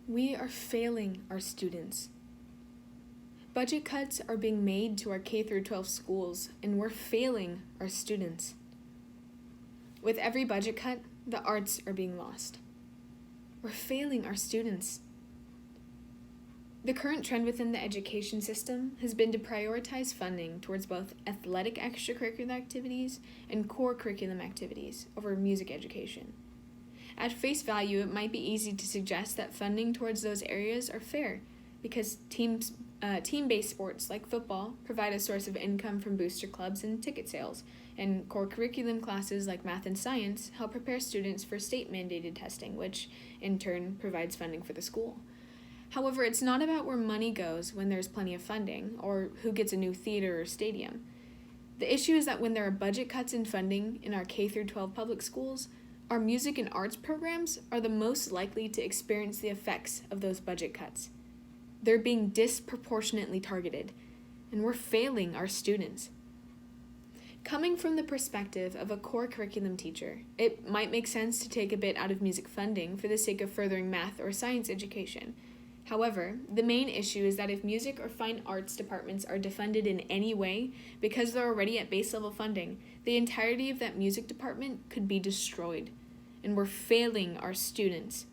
We are failing our students. Budget cuts are being made to our K-12 schools, and we're failing our students. With every budget cut, the arts are being lost. We're failing our students. The current trend within the education system has been to prioritize funding towards both athletic extracurricular activities and core curriculum activities over music education. At face value, it might be easy to suggest that funding towards those areas are fair because team-based sports like football provide a source of income from booster clubs and ticket sales, and core curriculum classes like math and science help prepare students for state-mandated testing, which in turn provides funding for the school. However, it's not about where money goes when there's plenty of funding or who gets a new theater or stadium. The issue is that when there are budget cuts in funding in our K-12 public schools, our music and arts programs are the most likely to experience the effects of those budget cuts. They're being disproportionately targeted, and we're failing our students. Coming from the perspective of a core curriculum teacher, it might make sense to take a bit out of music funding for the sake of furthering math or science education. However, the main issue is that if music or fine arts departments are defunded in any way because they're already at base level funding, the entirety of that music department could be destroyed, and we're failing our students.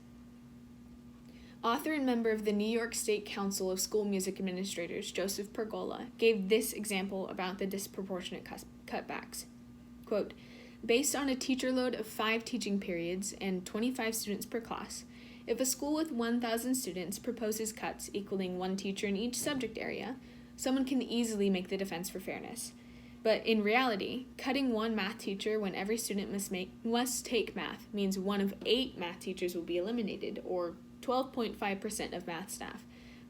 Author and member of the New York State Council of School Music Administrators, Joseph Pergola, gave this example about the disproportionate cutbacks. Quote, based on a teacher load of 5 teaching periods and 25 students per class, if a school with 1,000 students proposes cuts equaling 1 teacher in each subject area, someone can easily make the defense for fairness. But in reality, cutting 1 math teacher when every student must take math means 1 of 8 math teachers will be eliminated, or 12.5% of math staff.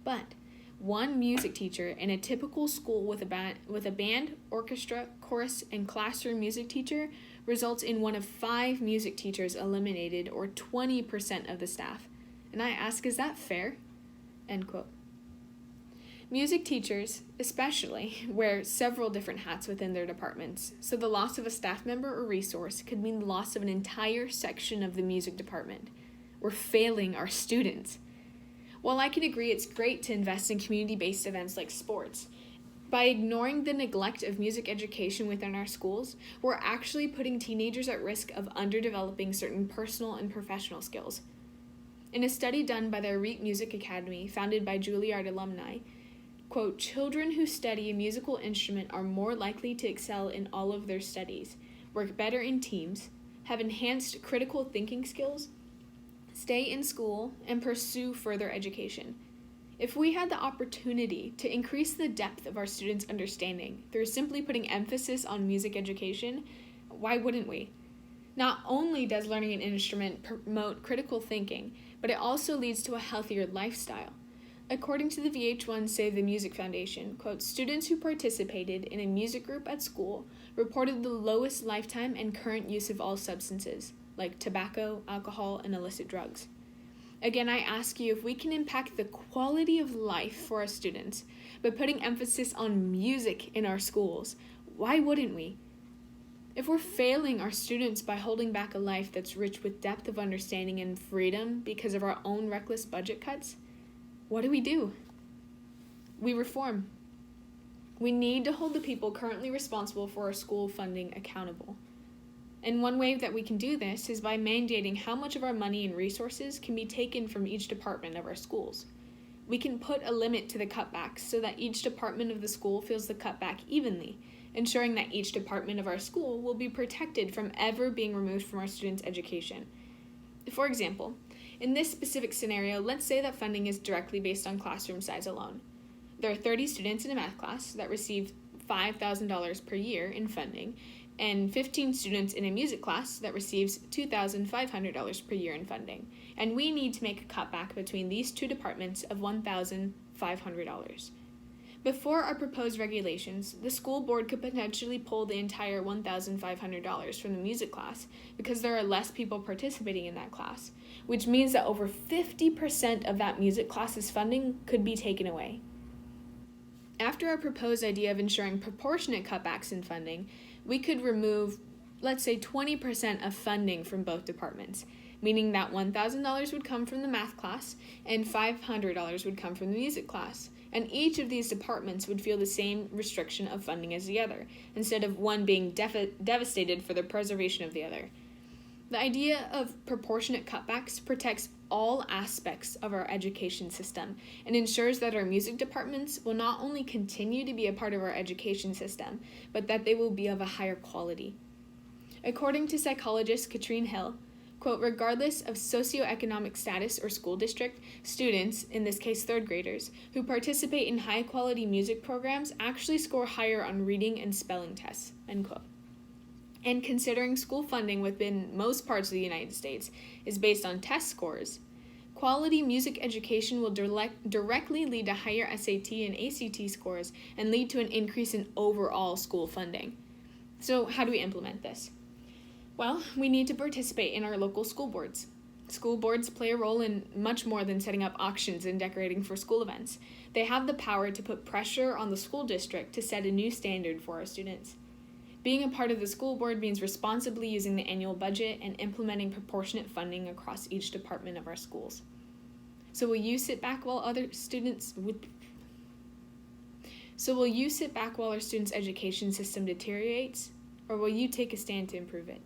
But 1 music teacher in a typical school with a band, orchestra, chorus, and classroom music teacher results in 1 of 5 music teachers eliminated, or 20% of the staff. And I ask, is that fair? End quote. Music teachers, especially, wear several different hats within their departments, so the loss of a staff member or resource could mean the loss of an entire section of the music department. We're failing our students. While I can agree it's great to invest in community-based events like sports, by ignoring the neglect of music education within our schools, we're actually putting teenagers at risk of underdeveloping certain personal and professional skills. In a study done by the Arik Music Academy, founded by Juilliard alumni, quote, children who study a musical instrument are more likely to excel in all of their studies, work better in teams, have enhanced critical thinking skills, stay in school, and pursue further education. If we had the opportunity to increase the depth of our students' understanding through simply putting emphasis on music education, why wouldn't we? Not only does learning an instrument promote critical thinking, but it also leads to a healthier lifestyle. According to the VH1 Save the Music Foundation, quote, students who participated in a music group at school reported the lowest lifetime and current use of all substances, like tobacco, alcohol, and illicit drugs. Again, I ask you, if we can impact the quality of life for our students by putting emphasis on music in our schools, why wouldn't we? If we're failing our students by holding back a life that's rich with depth of understanding and freedom because of our own reckless budget cuts, what do? We reform. We need to hold the people currently responsible for our school funding accountable. And one way that we can do this is by mandating how much of our money and resources can be taken from each department of our schools. We can put a limit to the cutbacks so that each department of the school feels the cutback evenly, ensuring that each department of our school will be protected from ever being removed from our students' education. For example, in this specific scenario, let's say that funding is directly based on classroom size alone. There are 30 students in a math class that receive $5,000 per year in funding, and 15 students in a music class that receives $2,500 per year in funding. And we need to make a cutback between these 2 departments of $1,500. Before our proposed regulations, the school board could potentially pull the entire $1,500 from the music class because there are less people participating in that class, which means that over 50% of that music class's funding could be taken away. After our proposed idea of ensuring proportionate cutbacks in funding, we could remove, let's say, 20% of funding from both departments, meaning that $1,000 would come from the math class and $500 would come from the music class. And each of these departments would feel the same restriction of funding as the other, instead of one being devastated for the preservation of the other. The idea of proportionate cutbacks protects all aspects of our education system and ensures that our music departments will not only continue to be a part of our education system, but that they will be of a higher quality. According to psychologist Katrine Hill, quote, regardless of socioeconomic status or school district, students, in this case third graders, who participate in high-quality music programs actually score higher on reading and spelling tests, end quote. And considering school funding within most parts of the United States is based on test scores, quality music education will directly lead to higher SAT and ACT scores and lead to an increase in overall school funding. So how do we implement this? Well, we need to participate in our local school boards. School boards play a role in much more than setting up auctions and decorating for school events. They have the power to put pressure on the school district to set a new standard for our students. Being a part of the school board means responsibly using the annual budget and implementing proportionate funding across each department of our schools. So will you sit back while our students' education system deteriorates, or will you take a stand to improve it?